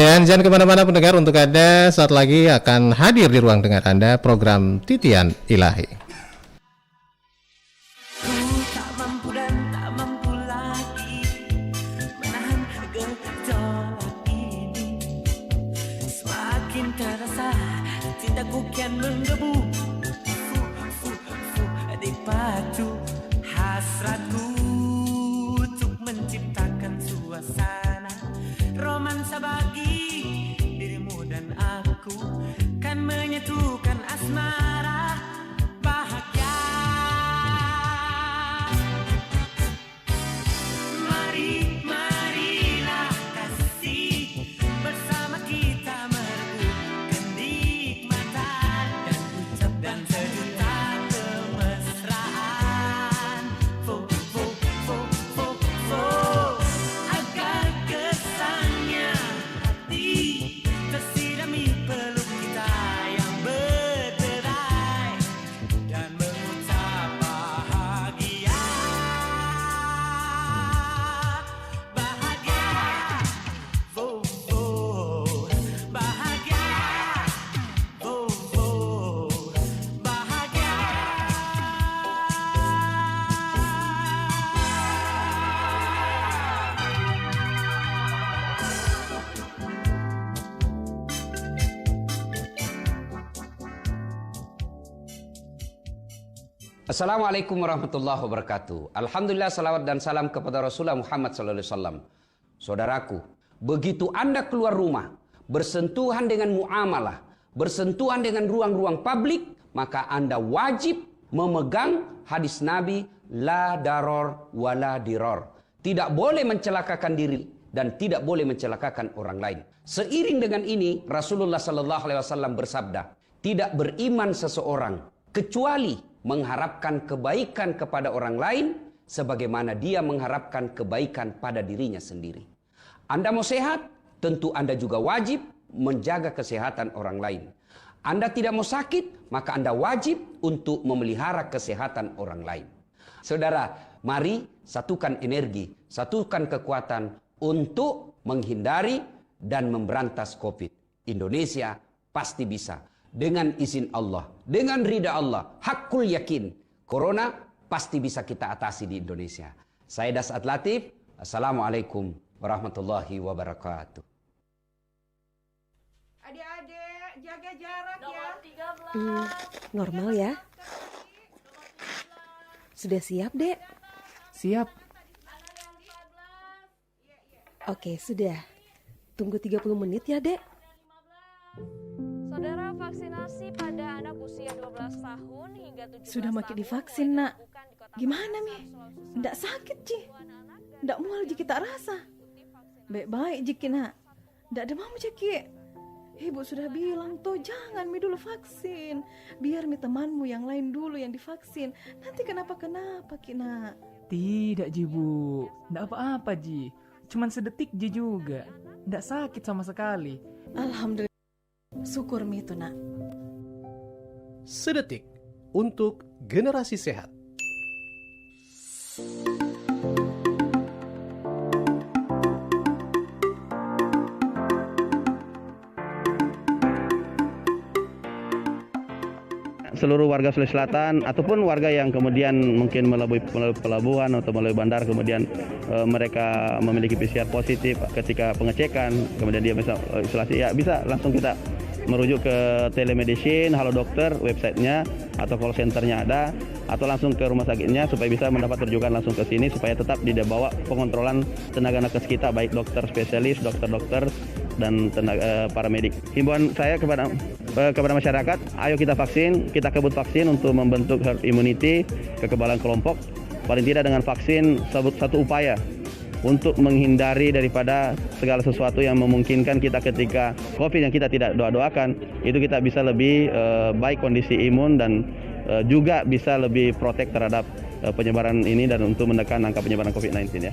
Dan jangan kemana-mana pendengar, untuk Anda saat lagi akan hadir di ruang dengar Anda program Titian Ilahi. Ku tak mampu dan tak mampu lagi menahan gejolak ini. Semakin terasa cintaku kian menggebu, dipacu hasratku untuk menciptakan suasana romansa bagi dirimu dan aku, kan menyatukan asmara bahagia. Mari, marilah kasih bersama kita merebut kenikmatan dan ucapkan sejuta kemesraan. Fo, fo, fo, fo, fo, agar kesannya hati tersirami peluk kita yang berderai dan mengucap bahagia. Bahagia, oh, oh, bahagia, oh, oh, bahagia. Assalamualaikum warahmatullahi wabarakatuh. Alhamdulillah, salawat dan salam kepada Rasulullah Muhammad SAW. Saudaraku, begitu Anda keluar rumah, bersentuhan dengan muamalah, bersentuhan dengan ruang-ruang publik, maka Anda wajib memegang hadis Nabi, la daror wala diror. Tidak boleh mencelakakan diri dan tidak boleh mencelakakan orang lain. Seiring dengan ini, Rasulullah SAW bersabda, tidak beriman seseorang kecuali mengharapkan kebaikan kepada orang lain sebagaimana dia mengharapkan kebaikan pada dirinya sendiri. Anda mau sehat, tentu Anda juga wajib menjaga kesehatan orang lain. Anda tidak mau sakit, maka Anda wajib untuk memelihara kesehatan orang lain. Saudara, mari satukan energi, satukan kekuatan untuk menghindari dan memberantas COVID. Indonesia pasti bisa. Dengan izin Allah, dengan ridha Allah, hakul yakin, Corona pasti bisa kita atasi di Indonesia. Saya Dasat Latif. Assalamualaikum warahmatullahi wabarakatuh. Adik-adik, jaga jarak ya. Normal ya. Sudah siap, Dek? Siap. Oke, sudah. Tunggu 30 menit ya, Dek. Saudara, vaksinasi pada anak usia 12 tahun hingga 17 Sudah makin divaksin, Nak. Gimana, Mi? Nggak sakit, Ji? Nggak mual, Ji, kita rasa. Baik-baik, Ji, Nak. Nggak demam, Ji. Ibu sudah bilang, tuh jangan Mi dulu vaksin. Biar Mi temanmu yang lain dulu yang divaksin. Nanti kenapa-kenapa, Nak. Tidak, Ji, Bu. Nggak apa-apa, Ji. Cuman sedetik, Ji, juga. Nggak sakit sama sekali. Alhamdulillah. Syukur Mi itu, Nak. Sedetik untuk generasi sehat. Seluruh warga Sulawesi Selatan ataupun warga yang kemudian mungkin melalui pelabuhan atau melalui bandar, kemudian mereka memiliki PCR positif ketika pengecekan, kemudian dia bisa isolasi, ya bisa langsung kita merujuk ke telemedicine, Halo Dokter, websitenya atau call centernya ada, atau langsung ke rumah sakitnya supaya bisa mendapat rujukan langsung ke sini supaya tetap di bawah pengontrolan tenaga nakes kita, baik dokter spesialis, dokter-dokter dan tenaga paramedik. Himbauan saya kepada masyarakat, ayo kita vaksin, kita kebut vaksin untuk membentuk herd immunity, kekebalan kelompok. Paling tidak dengan vaksin satu upaya untuk menghindari daripada segala sesuatu yang memungkinkan kita ketika COVID yang kita tidak doa-doakan, itu kita bisa lebih baik kondisi imun dan juga bisa lebih protek terhadap penyebaran ini dan untuk menekan angka penyebaran COVID-19 ya.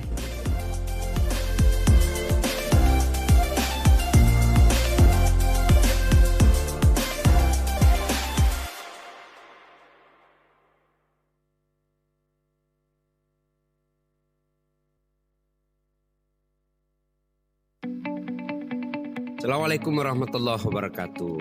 Assalamualaikum warahmatullahi wabarakatuh.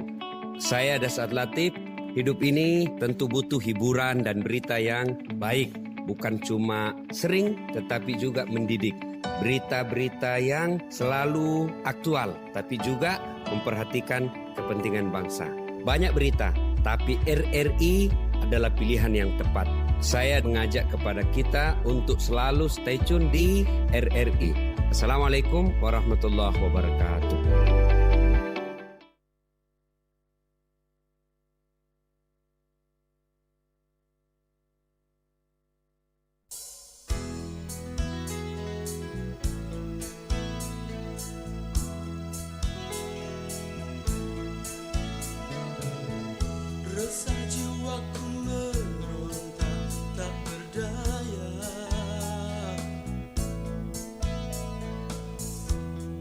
Saya Dasar Latif. Hidup ini tentu butuh hiburan dan berita yang baik. Bukan cuma sering tetapi juga mendidik. Berita-berita yang selalu aktual tapi juga memperhatikan kepentingan bangsa. Banyak berita, tapi RRI adalah pilihan yang tepat. Saya mengajak kepada kita untuk selalu stay tune di RRI. Assalamualaikum warahmatullahi wabarakatuh. Resah jiwaku meronta tak berdaya,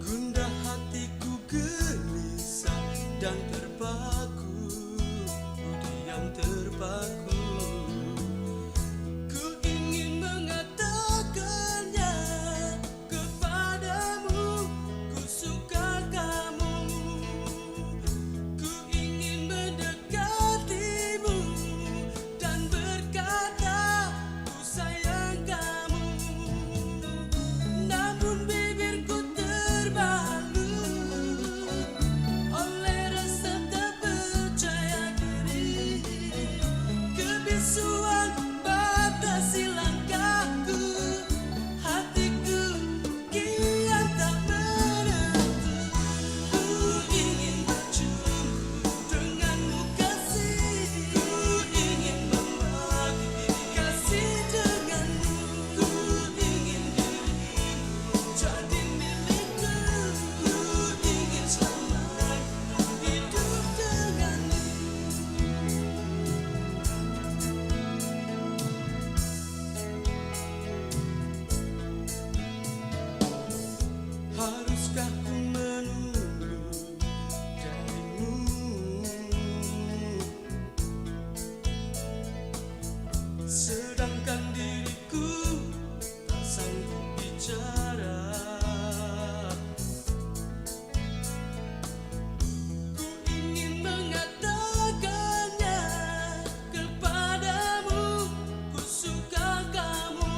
gundah hatiku gelisah dan terpaku, ku diam terpaku. Ku ingin mengatakannya kepadamu, ku suka kamu. Ku ingin mendekatimu dan berkata ku sayang kamu. Namun bibirku terbalut oleh rasa tak percaya diri. Kebisuan batasi langkahku, hatiku kian tak menentu. Ku ingin berjumpa denganmu kasih, ku ingin berbagi kasih denganmu. Ku ingin dirimu jadi milikku, ku ingin selamat hidup denganmu. Haruskah ku menunggu darimu, sedangkan diriku tak sanggup bicara. Ku ingin mengatakannya kepadamu, ku suka kamu.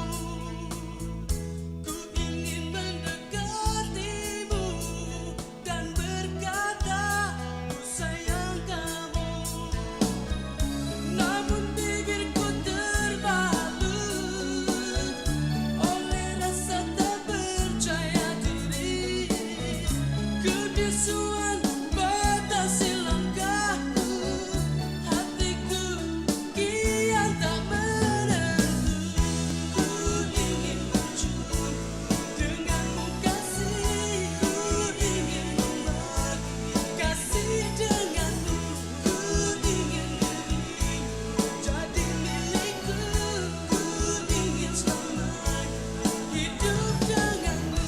Ku ingin mendekatimu dan berkata ku sayang kamu. Namun bibirku terbalut oleh rasa tak percaya diri. Kebisuan batasi langkahku, hatiku kian tak menentu. Ku ingin berjumpa denganmu kasih, ku ingin berbagi kasih denganmu. Ku ingin dirimu jadi milikku, ku ingin selamat hidup denganmu.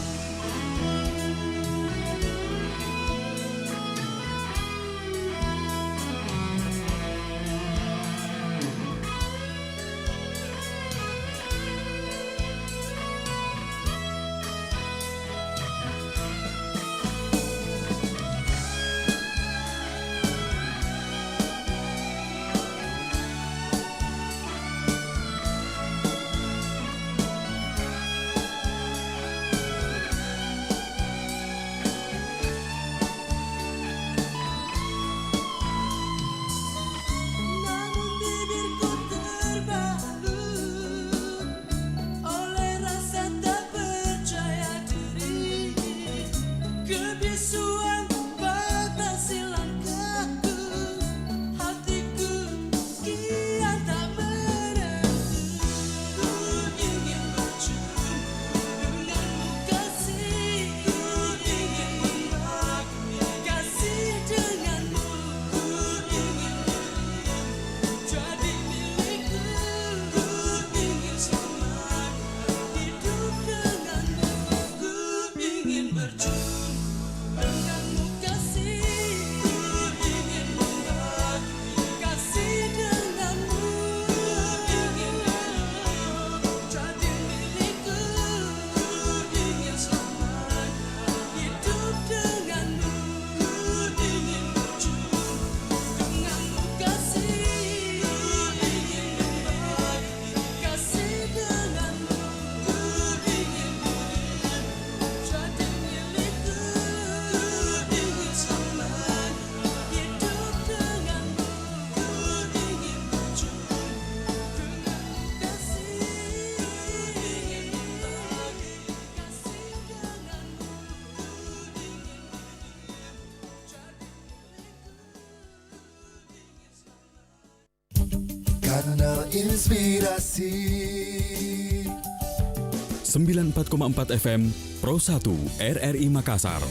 Namun bibirku terbalut oleh rasa tak percaya diri. Kebisuan batasi langkahku, hatiku kian tak menentu. Ku ingin berjumpa denganmu kasih, ku ingin berbagi kasih denganmu. Ku ingin dirimu jadi milikku, ku ingin selamat hidup denganmu. Ku ingin berjumpa denganmu Kanal Inspirasi 94,4 FM Pro 1 RRI Makassar.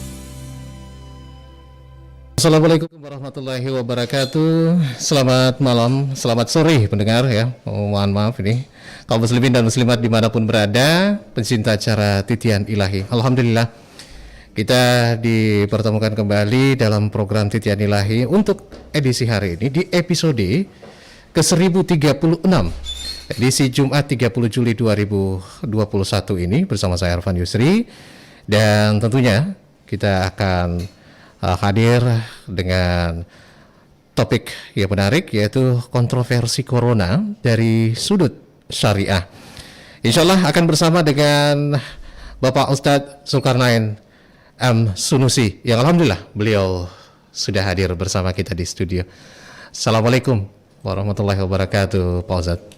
Assalamualaikum warahmatullahi wabarakatuh. Selamat malam, selamat sore pendengar ya. Mohon maaf ini kaum muslimin dan muslimat dimanapun berada, pencinta acara Titian Ilahi. Alhamdulillah kita dipertemukan kembali dalam program Titian Ilahi untuk edisi hari ini di episode ke-1036, edisi Jumat 30 Juli 2021 ini bersama saya Arfan Yusri, dan tentunya kita akan hadir dengan topik yang menarik, yaitu kontroversi corona dari sudut syariah. Insya Allah akan bersama dengan Bapak Ustadz Zulkarnain M. Sunusi, yang alhamdulillah beliau sudah hadir bersama kita di studio. Assalamualaikum warahmatullahi wabarakatuh, Pak Ustadz.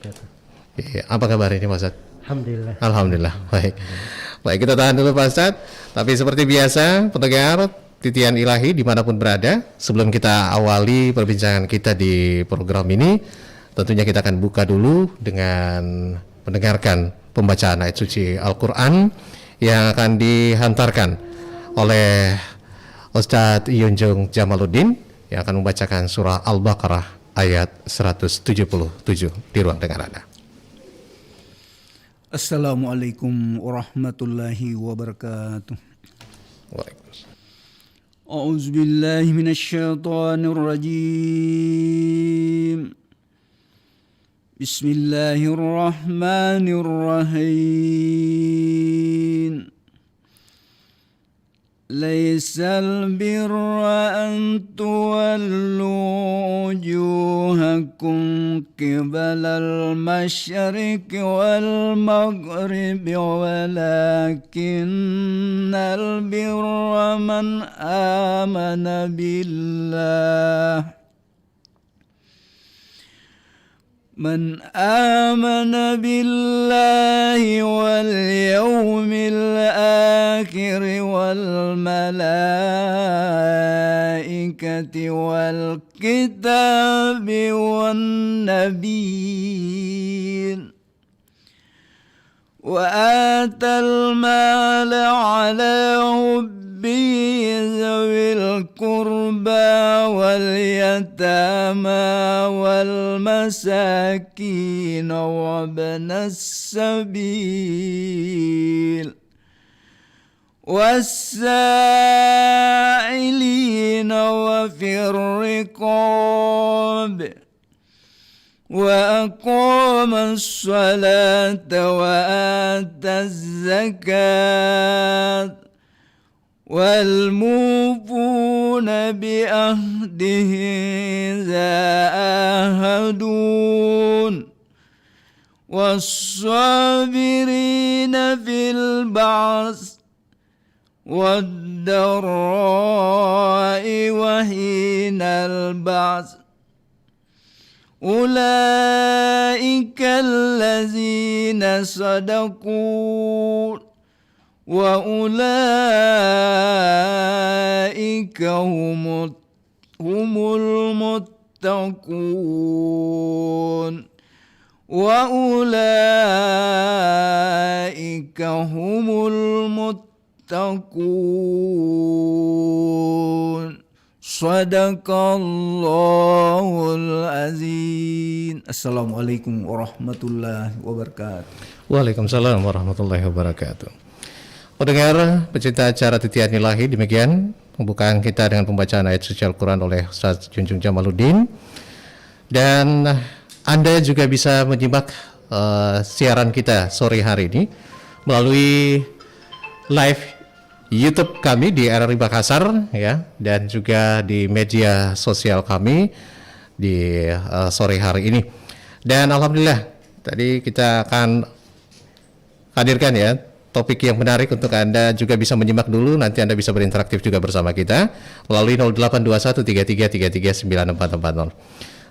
Apa kabar ini Pak Ustadz? Alhamdulillah. Alhamdulillah. Baik, kita tahan dulu Pak Ustadz. Tapi seperti biasa, pendengar Titian Ilahi dimanapun berada, sebelum kita awali perbincangan kita di program ini, tentunya kita akan buka dulu dengan mendengarkan pembacaan ayat suci Al-Quran yang akan dihantarkan oleh Ustadz Yunjung Jamaluddin yang akan membacakan surah Al-Baqarah ayat 177 di ruang dengar Anda. Assalamualaikum warahmatullahi wabarakatuh. Waalaikumsalam. أعوذ بالله من الشيطان الرجيم بسم الله الرحمن الرحيم ليس البر أن تولوا وجوهكم قبل المشرق والمغرب ولكن البر من آمن بالله واليوم الآخر والملائكة والكتاب والنبيين وآتى المال على حبه ذوي القربى واليتامى والمساكين وابن السبيل والسائلين وفي الرقاب وأقام الصلاة وآتى الزكاة والموفون بعهدهم إذا عاهدوا والصابرين في البعث والضراء وحين البعث أولئك الذين صدقوا وأولئك هم المتقون وأولئك هم المتقون Sadaqallahul azim. Assalamualaikum warahmatullahi wabarakatuh. Waalaikumsalam warahmatullahi wabarakatuh. Pendengar pecinta acara Titian Ilahi, demikian pembukaan kita dengan pembacaan ayat suci Al-Quran oleh Ustaz Junjung Jamaluddin. Dan Anda juga bisa menyimak siaran kita sore hari ini melalui live YouTube kami di RRI Makassar ya, dan juga di media sosial kami di sore hari ini. Dan alhamdulillah tadi kita akan hadirkan ya topik yang menarik untuk Anda juga bisa menyimak dulu, nanti Anda bisa berinteraktif juga bersama kita melalui 082133339440.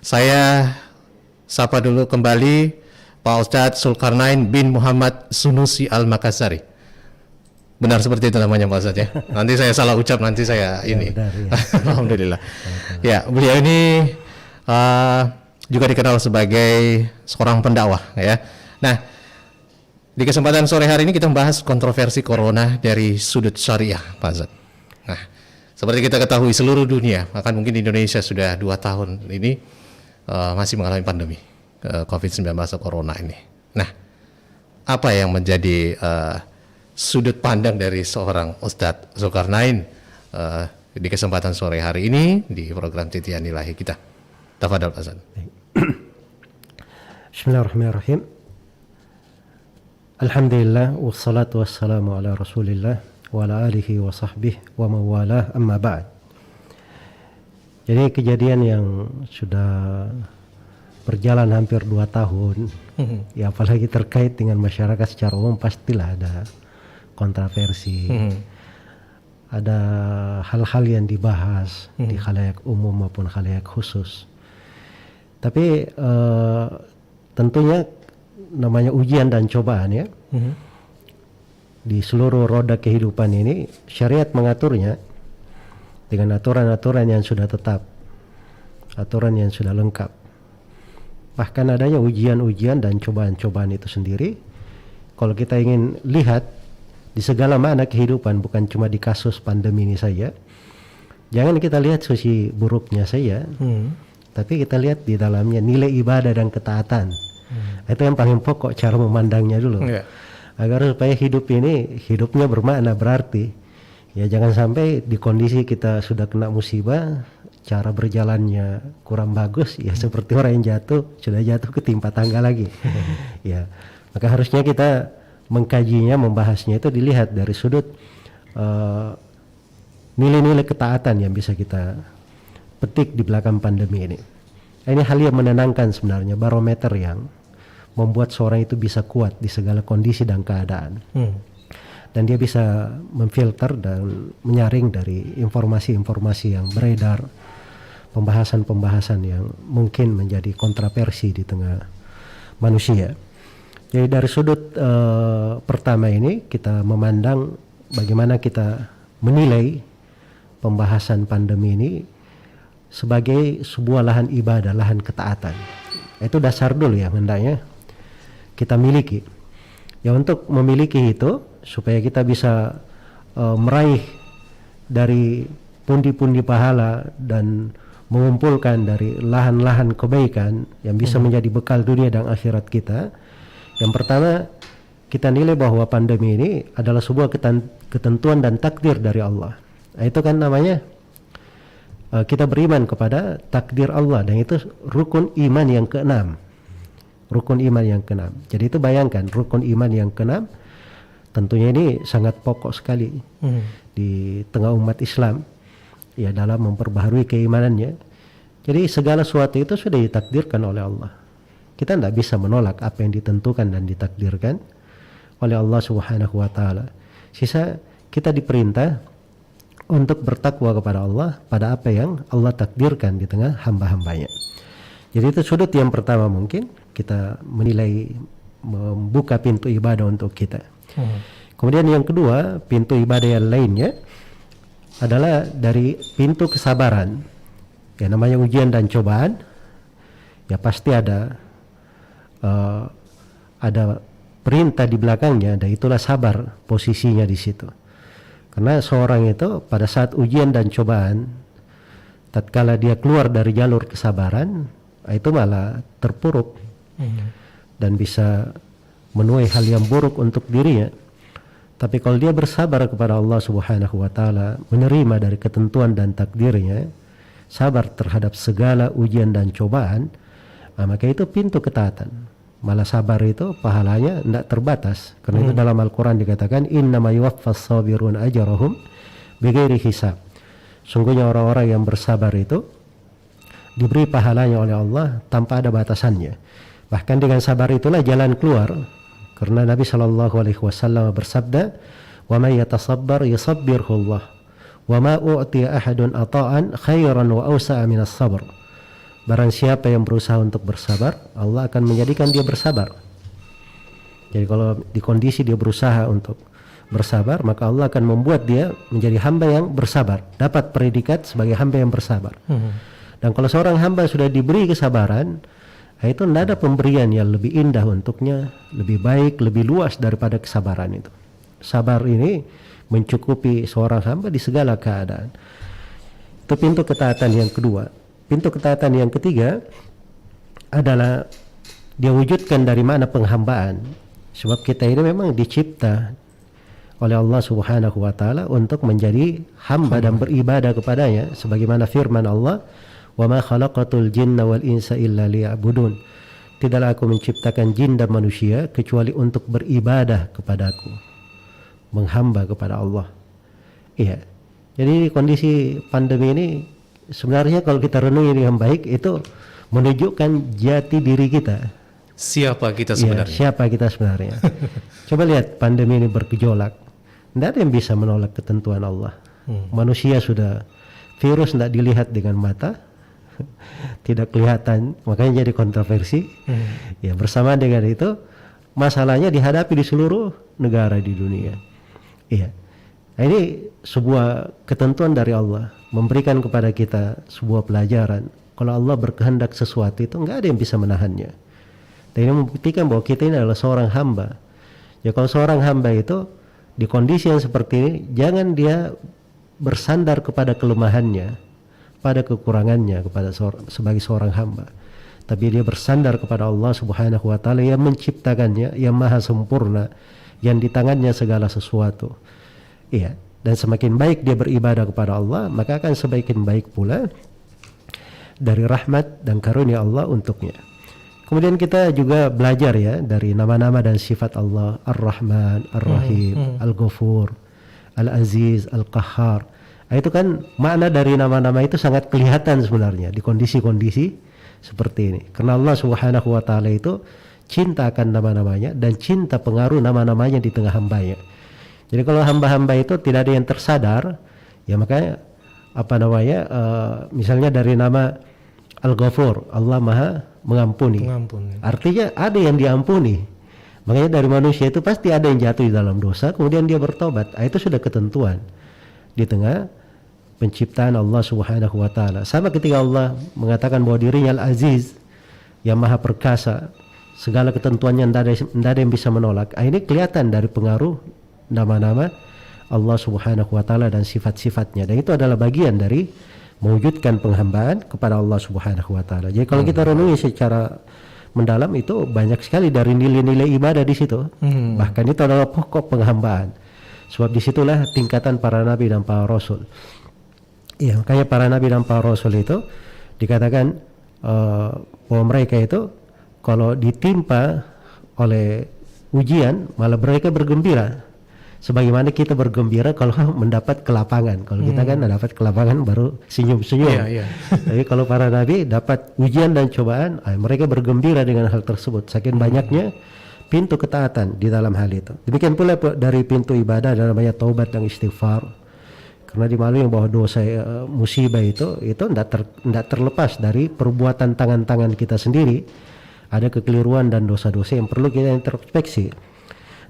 Saya sapa dulu kembali Pak Ustadz Zulkarnain bin Muhammad Sunusi Al-Makassari. Benar seperti itu namanya Pak Ustadz ya. Nanti saya salah ucap, nanti saya ini. Benar, ya. Alhamdulillah. Ya, beliau ini juga dikenal sebagai seorang pendakwah ya. Nah, di kesempatan sore hari ini kita membahas kontroversi corona dari sudut syariah, Pak Azad. Nah, seperti kita ketahui seluruh dunia, bahkan mungkin Indonesia sudah 2 tahun ini masih mengalami pandemi COVID-19 atau corona ini. Nah, apa yang menjadi sudut pandang dari seorang Ustadz Zulkarnain di kesempatan sore hari ini di program Titian Ilahi kita? Tafadhol, Pak Azad. Bismillahirrahmanirrahim. Alhamdulillah wassalatu wassalamu ala Rasulillah wa ala alihi wa sahbihi wa mawalah, amma ba'd. Jadi kejadian yang sudah berjalan hampir 2 tahun, ya apalagi terkait dengan masyarakat secara umum, pastilah ada kontroversi, ada hal-hal yang dibahas di khalayak umum maupun khalayak khusus. Tapi tentunya namanya ujian dan cobaan ya. Di seluruh roda kehidupan ini syariat mengaturnya dengan aturan-aturan yang sudah tetap, aturan yang sudah lengkap. Bahkan adanya ujian-ujian dan cobaan-cobaan itu sendiri, kalau kita ingin lihat di segala makna kehidupan, bukan cuma di kasus pandemi ini saja, jangan kita lihat sisi buruknya saja, tapi kita lihat di dalamnya nilai ibadah dan ketaatan. Itu yang paling pokok cara memandangnya dulu, agar supaya hidup ini hidupnya bermakna, berarti ya jangan sampai di kondisi kita sudah kena musibah, cara berjalannya kurang bagus, ya seperti orang yang sudah jatuh ketimpa tangga lagi. Ya, maka harusnya kita mengkajinya, membahasnya itu dilihat dari sudut nilai-nilai ketaatan yang bisa kita petik di belakang pandemi ini. Ini hal yang menenangkan sebenarnya, barometer yang membuat seorang itu bisa kuat di segala kondisi dan keadaan. Dan dia bisa memfilter dan menyaring dari informasi-informasi yang beredar, pembahasan-pembahasan yang mungkin menjadi kontroversi di tengah manusia. Jadi dari sudut pertama ini kita memandang bagaimana kita menilai pembahasan pandemi ini sebagai sebuah lahan ibadah, lahan ketaatan. Itu dasar dulu ya hendaknya kita miliki. Ya, untuk memiliki itu supaya kita bisa meraih dari pundi-pundi pahala dan mengumpulkan dari lahan-lahan kebaikan yang bisa menjadi bekal dunia dan akhirat kita. Yang pertama, kita nilai bahwa pandemi ini adalah sebuah ketentuan dan takdir dari Allah. Nah, itu kan namanya kita beriman kepada takdir Allah, dan itu rukun iman yang keenam. Rukun iman yang keenam. Jadi itu bayangkan, rukun iman yang keenam tentunya ini sangat pokok sekali di tengah umat Islam ya, dalam memperbaharui keimanannya. Jadi segala sesuatu itu sudah ditakdirkan oleh Allah. Kita tidak bisa menolak apa yang ditentukan dan ditakdirkan oleh Allah Subhanahu wa taala. Sisa kita diperintah untuk bertakwa kepada Allah pada apa yang Allah takdirkan di tengah hamba-hambanya. Jadi itu sudut yang pertama, mungkin kita menilai, membuka pintu ibadah untuk kita. Kemudian yang kedua, pintu ibadah yang lainnya adalah dari pintu kesabaran. Ya, namanya ujian dan cobaan, ya pasti ada perintah di belakangnya, dan itulah sabar posisinya di situ. Karena seorang itu pada saat ujian dan cobaan, tatkala dia keluar dari jalur kesabaran, itu malah terpuruk dan bisa menuai hal yang buruk untuk dirinya. Tapi kalau dia bersabar kepada Allah Subhanahu wa taala, menerima dari ketentuan dan takdirnya, sabar terhadap segala ujian dan cobaan, maka itu pintu ketaatan. Malah sabar itu pahalanya tidak terbatas. Karena itu dalam Al-Quran dikatakan, innama yuwaffas sabirun ajrahum bighairi hisab. Sungguhnya orang-orang yang bersabar itu diberi pahalanya oleh Allah tanpa ada batasannya. Bahkan dengan sabar itulah jalan keluar. Karena Nabi SAW bersabda, wa may yatasabbar yusabbirhu Allah, wa ma u'tiya ahadun ata'an khairan wa awsa'a minas sabr. Barang siapa yang berusaha untuk bersabar, Allah akan menjadikan dia bersabar. Jadi kalau di kondisi dia berusaha untuk bersabar, maka Allah akan membuat dia menjadi hamba yang bersabar, dapat predikat sebagai hamba yang bersabar. Dan kalau seorang hamba sudah diberi kesabaran, Itu tidak ada pemberian yang lebih indah untuknya, lebih baik, lebih luas daripada kesabaran itu. Sabar ini mencukupi seorang hamba di segala keadaan. Itu pintu ketaatan yang kedua. Pintu ketaatan yang ketiga adalah dia wujudkan dari mana penghambaan. Sebab kita ini memang dicipta oleh Allah Subhanahu wa taala untuk menjadi hamba dan beribadah kepadanya, sebagaimana firman Allah, "Wa ma khalaqatul jinna wal insa illa liya'budun." Tidaklah aku menciptakan jin dan manusia kecuali untuk beribadah kepadaku, menghamba kepada Allah. Iya. Jadi kondisi pandemi ini sebenarnya kalau kita renungi dengan baik itu menunjukkan jati diri kita. Siapa kita sebenarnya? Iya, siapa kita sebenarnya? Coba lihat pandemi ini bergejolak. Tidak ada yang bisa menolak ketentuan Allah. Manusia sudah, virus tidak dilihat dengan mata, tidak kelihatan, makanya jadi kontroversi. Ya, bersama dengan itu masalahnya dihadapi di seluruh negara di dunia. Iya. Nah, ini sebuah ketentuan dari Allah memberikan kepada kita sebuah pelajaran. Kalau Allah berkehendak sesuatu itu nggak ada yang bisa menahannya. Dan ini membuktikan bahwa kita ini adalah seorang hamba. Ya, kalau seorang hamba itu di kondisi yang seperti ini, jangan dia bersandar kepada kelemahannya, pada kekurangannya sebagai seorang hamba. Tapi dia bersandar kepada Allah Subhanahu wa taala yang menciptakannya, yang maha sempurna, yang di tangannya segala sesuatu. Iya, dan semakin baik dia beribadah kepada Allah, maka akan semakin baik pula dari rahmat dan karunia Allah untuknya. Kemudian kita juga belajar ya dari nama-nama dan sifat Allah, Ar-Rahman, Ar-Rahim, Al-Ghafur, Al-Aziz, Al-Qahhar. Nah, itu kan makna dari nama-nama itu sangat kelihatan sebenarnya di kondisi-kondisi seperti ini. Karena Allah Subhanahu wa taala itu cinta akan nama-namanya dan cinta pengaruh nama-namanya di tengah hambanya. Jadi kalau hamba-hamba itu tidak ada yang tersadar, ya makanya misalnya dari nama Al-Ghafur, Allah Maha mengampuni. Artinya ada yang diampuni. Makanya dari manusia itu pasti ada yang jatuh di dalam dosa, kemudian dia bertobat. Itu sudah ketentuan di tengah penciptaan Allah Subhanahu wa taala. Sama ketika Allah mengatakan bahwa dirinya Al-Aziz, yang Maha Perkasa, segala ketentuannya tidak ada yang bisa menolak. Ini kelihatan dari pengaruh nama-nama Allah Subhanahu wa taala dan sifat-sifatnya. Dan itu adalah bagian dari mewujudkan penghambaan kepada Allah Subhanahu wa taala. Jadi kalau kita renungi secara mendalam itu banyak sekali dari nilai-nilai ibadah di situ. Bahkan itu adalah pokok penghambaan. Sebab disitulah tingkatan para nabi dan para rasul. Ya, makanya para nabi dan para rasul itu dikatakan bahwa mereka itu kalau ditimpa oleh ujian malah mereka bergembira. Sebagaimana kita bergembira kalau mendapat kelapangan. Kalau kita kan dapat kelapangan baru senyum-senyum. Tapi kalau para nabi dapat ujian dan cobaan, mereka bergembira dengan hal tersebut. Saking banyaknya pintu ketaatan di dalam hal itu. Demikian pula dari pintu ibadah ada namanya taubat dan istighfar. Karena dimaklumi bahwa dosa musibah itu tidak terlepas dari perbuatan tangan-tangan kita sendiri. Ada kekeliruan dan dosa-dosa yang perlu kita introspeksi.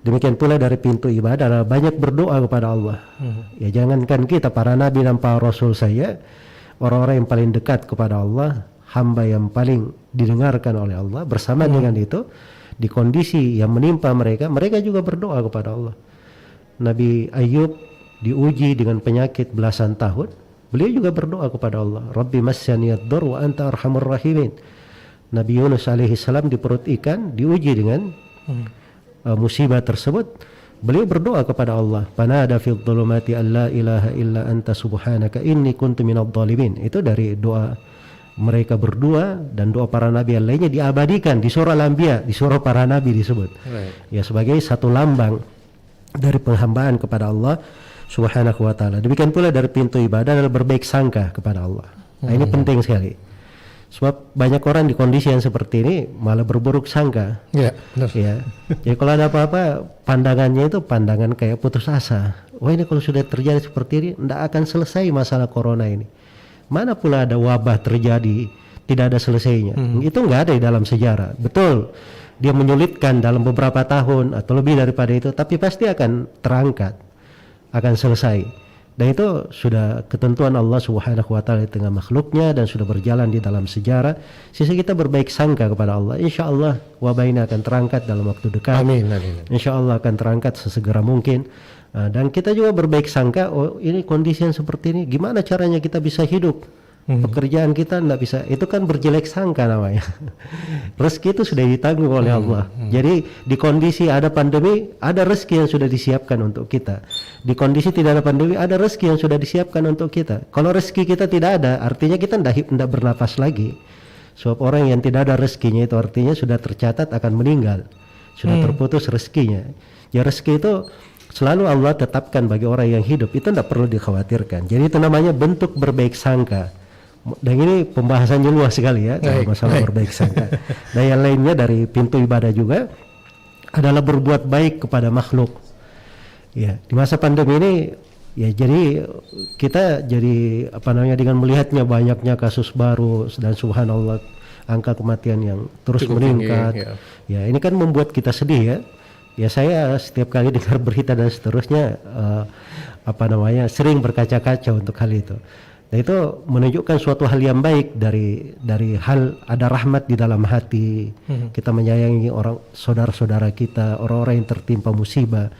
Demikian pula dari pintu ibadah adalah banyak berdoa kepada Allah. Ya, jangankan kita para nabi dan para rasul saya, orang-orang yang paling dekat kepada Allah, hamba yang paling didengarkan oleh Allah, bersama dengan itu di kondisi yang menimpa mereka juga berdoa kepada Allah. Nabi Ayub diuji dengan penyakit belasan tahun, beliau juga berdoa kepada Allah, Rabbi masyaniyad dur wa anta arhamur rahimin. Nabi Yunus alaihi salam di perut ikan diuji dengan musibah tersebut, beliau berdoa kepada Allah, panada fil dhulumati alla ilaha illa anta subhanaka inni kuntu minadh dhalimin. Itu dari doa mereka berdua dan doa para nabi yang lainnya diabadikan di surah Al-Anbiya, di surah para nabi disebut. Ya, sebagai satu lambang dari penghambaan kepada Allah Subhanahu wa taala. Demikian pula dari pintu ibadah adalah berbaik sangka kepada Allah. Nah, ini penting sekali. Sebab banyak orang di kondisi yang seperti ini malah berburuk sangka. Ya, benar. Ya. Jadi kalau ada apa-apa, pandangannya itu pandangan kayak putus asa. Wah, ini kalau sudah terjadi seperti ini, tidak akan selesai masalah corona ini. Mana pula ada wabah terjadi, tidak ada selesainya. Itu nggak ada di dalam sejarah. Betul, dia menyulitkan dalam beberapa tahun atau lebih daripada itu, tapi pasti akan terangkat, akan selesai. Dan itu sudah ketentuan Allah Subhanahu wa taala di tengah makhluknya dan sudah berjalan di dalam sejarah. Sisa kita berbaik sangka kepada Allah. Insya Allah wabah ini akan terangkat dalam waktu dekat. Amin, amin. Insya Allah akan terangkat sesegera mungkin. Dan kita juga berbaik sangka, oh ini kondisi yang seperti ini, gimana caranya kita bisa hidup? Pekerjaan kita tidak bisa, itu kan berjelek sangka namanya. Rezeki itu sudah ditanggung oleh Allah. Jadi di kondisi ada pandemi, ada rezeki yang sudah disiapkan untuk kita. Di kondisi tidak ada pandemi, ada rezeki yang sudah disiapkan untuk kita. Kalau rezeki kita tidak ada, artinya kita tidak bernafas lagi. Sebab orang yang tidak ada rezekinya itu artinya sudah tercatat akan meninggal, sudah terputus rezekinya. Ya rezeki itu selalu Allah tetapkan bagi orang yang hidup, itu tidak perlu dikhawatirkan. Jadi itu namanya bentuk berbaik sangka. Dan ini pembahasannya luas sekali ya, kalau masalah berbaik sangka. Dan yang lainnya dari pintu ibadah juga adalah berbuat baik kepada makhluk. Ya, di masa pandemi ini ya jadi kita jadi dengan melihatnya banyaknya kasus baru dan subhanallah angka kematian yang terus cukup meningkat. Tinggi, ya ini kan membuat kita sedih ya. Ya saya setiap kali dengar berita dan seterusnya sering berkaca-kaca untuk hal itu. Nah itu menunjukkan suatu hal yang baik dari hal ada rahmat di dalam hati. Kita menyayangi orang saudara-saudara kita, orang-orang yang tertimpa musibah.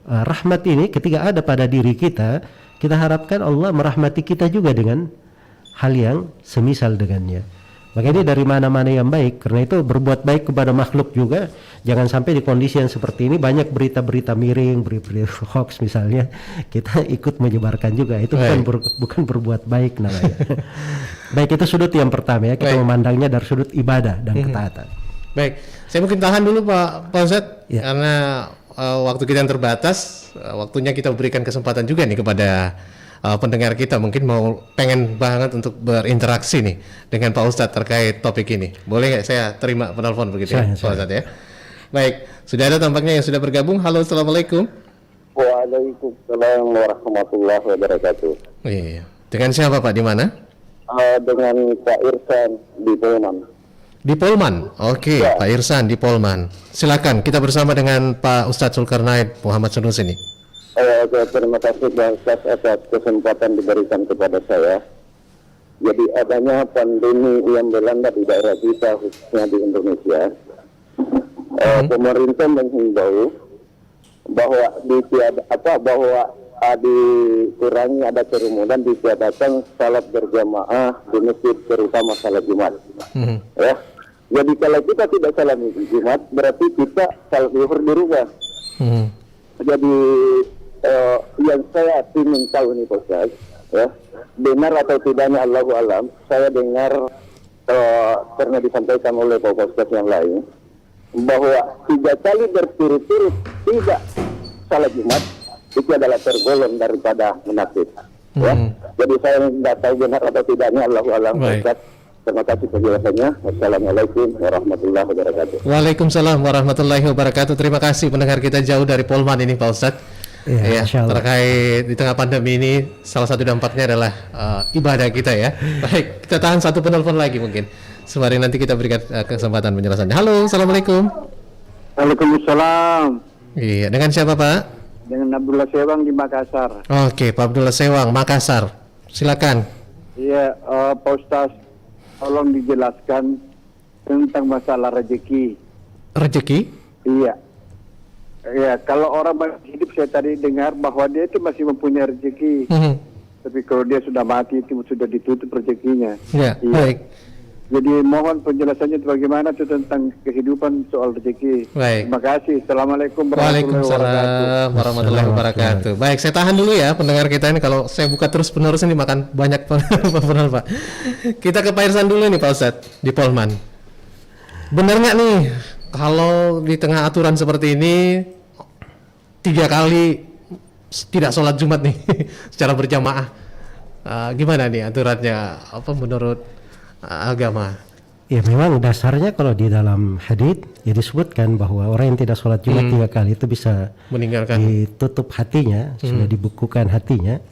Rahmat ini ketika ada pada diri kita harapkan Allah merahmati kita juga dengan hal yang semisal dengannya. Maka ini dari mana-mana yang baik. Karena itu berbuat baik kepada makhluk juga. Jangan sampai di kondisi yang seperti ini banyak berita-berita miring, berita hoax misalnya, kita ikut menyebarkan juga. Itu bukan berbuat baik namanya. Baik, itu sudut yang pertama ya. Kita memandangnya dari sudut ibadah dan ketaatan. Baik, saya mungkin tahan dulu Pak Ustadz karena waktu kita yang terbatas. Waktunya kita berikan kesempatan juga nih kepada pendengar kita mungkin pengen banget untuk berinteraksi nih dengan Pak Ustadz terkait topik ini. Boleh nggak saya terima penelpon begitu ya Pak Ustadz ya? Baik, sudah ada tampaknya yang sudah bergabung. Halo, Assalamualaikum. Waalaikumsalam warahmatullahi wabarakatuh. Iya. Dengan siapa Pak, di mana? Dengan Pak Irsan di Polman. Di Polman? Oke, Pak Irsan di Polman. Silakan, kita bersama dengan Pak Ustadz Zulkarnain Muhammad Sunus ini. Terima kasih Bang Ustaz atas kesempatan diberikan kepada saya. Jadi adanya pandemi yang melanda di daerah kita khususnya di Indonesia, pemerintah menghimbau bahwa dikurangi ada kerumunan, ditiadakan salat berjamaah di masjid terutama salat Jumat. Ya. Jadi kalau kita tidak salat Jumat berarti kita salat zuhur di rumah. Jadi yang saya ingin tahu nih Pak Ustaz, ya, benar atau tidaknya Allahu alam, saya dengar pernah disampaikan oleh Pak Ustaz yang lain bahwa 3 kali berturut-turut tidak salat Jumat itu adalah tergolong daripada munafik. Ya. Jadi saya tidak tahu benar atau tidaknya Allahu alam Pak Ustaz. Terima kasih penjelasannya. Wassalamualaikum warahmatullahi wabarakatuh. Waalaikumsalam warahmatullahi wabarakatuh. Terima kasih pendengar kita jauh dari Polman ini Pak Ustadz. Ya, terkait di tengah pandemi ini salah satu dampaknya adalah ibadah kita ya. Baik, kita tahan satu penelpon lagi mungkin. Sembari nanti kita berikan kesempatan penjelasannya. Halo, Assalamualaikum. Waalaikumsalam. Iya, dengan siapa Pak? Dengan Abdullah Sewang di Makassar. Oke, Pak Abdullah Sewang, Makassar. Silakan. Iya, Pak Ustaz, tolong dijelaskan tentang masalah rezeki. Rezeki? Iya. Ya, kalau orang masih hidup saya tadi dengar bahwa dia itu masih mempunyai rezeki. Tapi kalau dia sudah mati itu sudah ditutup rezekinya. Ya, iya. Baik. Jadi mohon penjelasannya bagaimana itu tentang kehidupan soal rezeki. Baik. Terima kasih. Assalamualaikum warahmatullahi wabarakatuh. Baik, saya tahan dulu ya pendengar kita ini, kalau saya buka terus penerus ini makan banyak Pak. Kita ke Pak Irsan dulu nih Pak Ustadz di Polman. Benar nggak nih kalau di tengah aturan seperti ini 3 kali tidak sholat Jumat nih secara berjamaah, gimana nih aturannya menurut agama? Ya memang dasarnya kalau di dalam hadits ya disebutkan bahwa orang yang tidak sholat Jumat 3 kali itu bisa meninggalkan, ditutup hatinya, sudah dibukukan hatinya.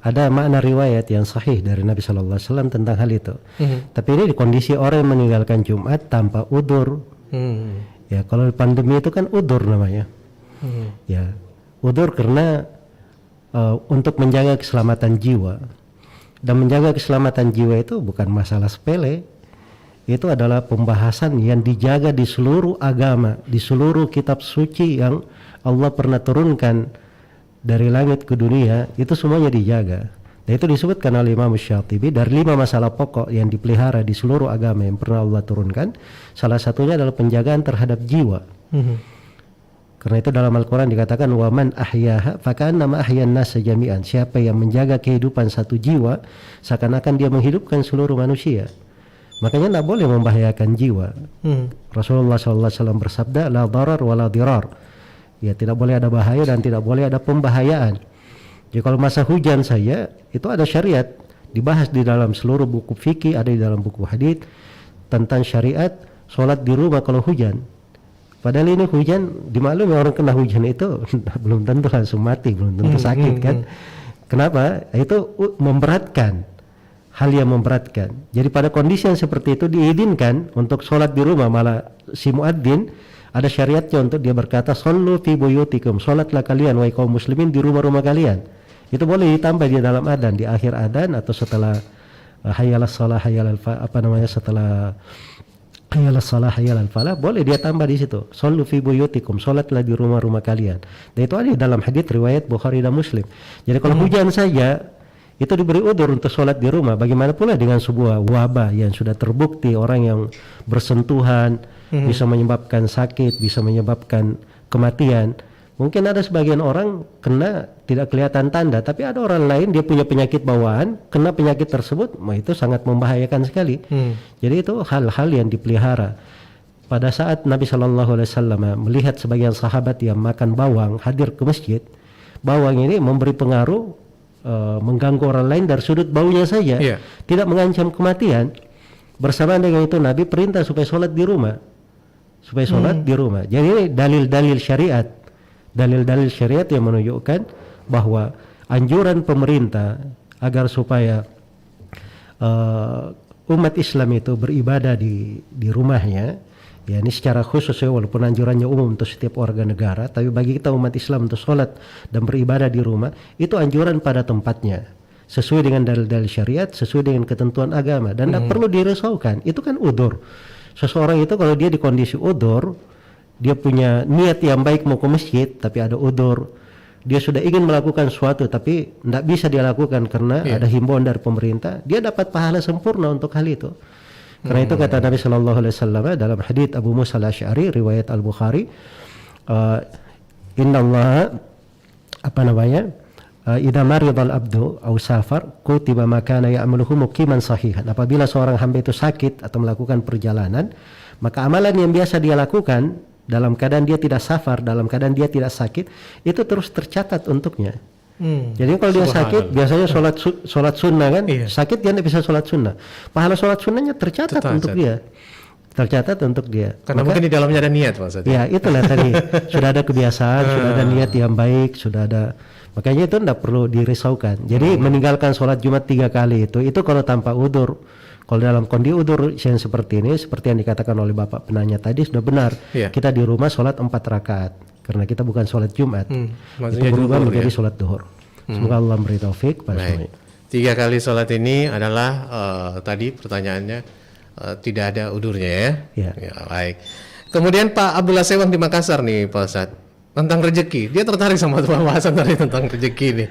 Ada makna riwayat yang sahih dari Nabi SAW tentang hal itu. Tapi ini di kondisi orang yang meninggalkan Jumat tanpa udzur. Ya kalau pandemi itu kan udzur namanya. Ya udzur karena untuk menjaga keselamatan jiwa. Dan menjaga keselamatan jiwa itu bukan masalah sepele. Itu adalah pembahasan yang dijaga di seluruh agama, di seluruh kitab suci yang Allah pernah turunkan dari langit ke dunia, itu semuanya dijaga. Dan itu disebutkan oleh Imam Syatibi dari 5 masalah pokok yang dipelihara di seluruh agama yang pernah Allah turunkan. Salah satunya adalah penjagaan terhadap jiwa. Karena itu dalam Al-Quran dikatakan waman ahyaha faka'annama ahyan nasa jami'an. Siapa yang menjaga kehidupan satu jiwa, seakan-akan dia menghidupkan seluruh manusia. Makanya tidak boleh membahayakan jiwa. Rasulullah SAW bersabda la darar wa la dirar. Ya, tidak boleh ada bahaya dan tidak boleh ada pembahayaan. Jadi kalau masa hujan saja itu ada syariat dibahas di dalam seluruh buku fikih, ada di dalam buku hadits tentang syariat sholat di rumah kalau hujan. Padahal ini hujan, dimaklumi orang kena hujan itu belum tentu langsung mati, belum tentu sakit kan. Kenapa? Itu memberatkan, hal yang memberatkan. Jadi pada kondisi yang seperti itu diizinkan untuk sholat di rumah, malah si muadzin ada syariatnya untuk dia berkata shollu fi buyutikum, sholatlah kalian wahai kaum muslimin di rumah-rumah kalian. Itu boleh ditambah di dalam adzan, di akhir adzan atau setelah hayyalas shalah hayyalal setelah hayyalas shalah hayyalal falah, boleh dia tambah di situ shollu fi buyutikum, sholatlah di rumah-rumah kalian. Dan itu ada di dalam hadits riwayat Bukhari dan Muslim. Jadi kalau hujan saja itu diberi udzur untuk sholat di rumah. Bagaimana pula dengan sebuah wabah yang sudah terbukti orang yang bersentuhan bisa menyebabkan sakit, bisa menyebabkan kematian. Mungkin ada sebagian orang kena tidak kelihatan tanda, tapi ada orang lain dia punya penyakit bawaan, kena penyakit tersebut, itu sangat membahayakan sekali. Jadi itu hal-hal yang dipelihara. Pada saat Nabi SAW melihat sebagian sahabat yang makan bawang hadir ke masjid, bawang ini memberi pengaruh, mengganggu orang lain dari sudut baunya saja, tidak mengancam kematian. Bersamaan dengan itu Nabi perintah supaya sholat di rumah, di rumah. Jadi ini dalil-dalil syariat yang menunjukkan bahwa anjuran pemerintah agar supaya umat Islam itu beribadah di rumahnya, ya ini secara khusus ya, walaupun anjurannya umum untuk setiap warga negara, tapi bagi kita umat Islam untuk sholat dan beribadah di rumah itu anjuran pada tempatnya, sesuai dengan dalil-dalil syariat, sesuai dengan ketentuan agama, dan tidak perlu dirisaukan. Itu kan udzur. Seseorang itu kalau dia di kondisi udzur, dia punya niat yang baik mau ke masjid, tapi ada udzur, dia sudah ingin melakukan sesuatu tapi tidak bisa dia lakukan karena ada himbauan dari pemerintah, dia dapat pahala sempurna untuk hal itu. Karena itu kata Nabi SAW dalam hadits Abu Musa al-Asy'ari riwayat Al-Bukhari, innallaha idza maridal abdu aw safar kutiba ma kana ya'maluhu muqiman sahihan. Apabila seorang hamba itu sakit atau melakukan perjalanan, maka amalan yang biasa dia lakukan dalam keadaan dia tidak safar, dalam keadaan dia tidak sakit, itu terus tercatat untuknya. Jadi kalau dia sakit, biasanya sholat sunnah kan, sakit dia tidak bisa sholat sunnah. Pahala sholat sunnahnya tercatat untuk dia. Karena mungkin di dalamnya ada niat maksudnya. Ya itulah tadi, sudah ada kebiasaan, sudah ada niat yang baik, sudah ada. Makanya itu tidak perlu dirisaukan. Jadi meninggalkan sholat Jumat 3 kali itu kalau tanpa udzur. Kalau dalam kondisi udzur yang seperti ini, seperti yang dikatakan oleh Bapak penanya tadi sudah benar. Kita di rumah sholat 4 rakaat karena kita bukan sholat Jumat. Itu berubah menjadi sholat duhur. Semoga Allah memberi taufik pada semuanya. 3 kali sholat ini adalah tadi pertanyaannya tidak ada udurnya ya. Baik. Kemudian Pak Abdullah Sewang di Makassar nih Pak Ustadz, tentang rezeki. Dia tertarik sama pembahasan tadi tentang rezeki ini.